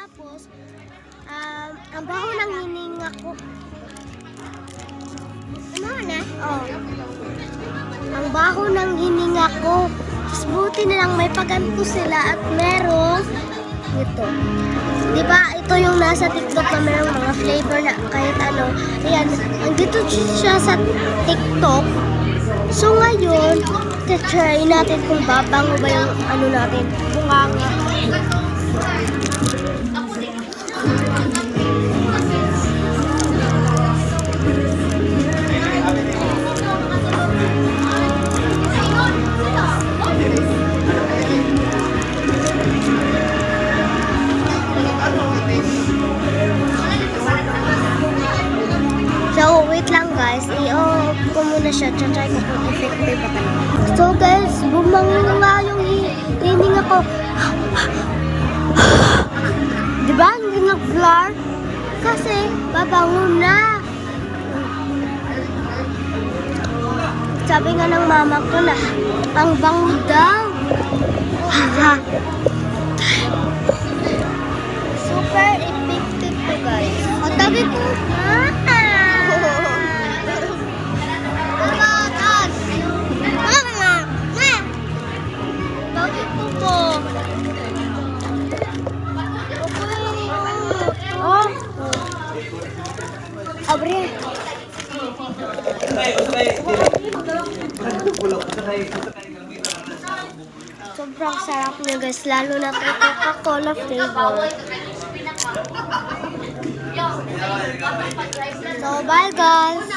Tapos, ang baho ng hininga ko. Ano na? Oh. Ang baho ng hininga ko. Tapos buti na lang may paganto sila at merong ito. Diba, ito yung nasa TikTok na merong mga flavor na kahit ano. Ayan, andito siya sa TikTok. So ngayon, try natin kung babango ba yung ano natin, bunganga. So, wait lang guys. I-off ko muna siya. Try ko kung effective ba talaga. So guys, bumango nga yung hininga ko. Diba? Hindi nag-blur? Kasi, babango na. Sabi nga ng mama ko na, ang bango daw. Super effective to guys. O, tabi ko. Abre. Sobrang sarap niya guys, lalo na kay Coca-Cola flavor. So bye guys.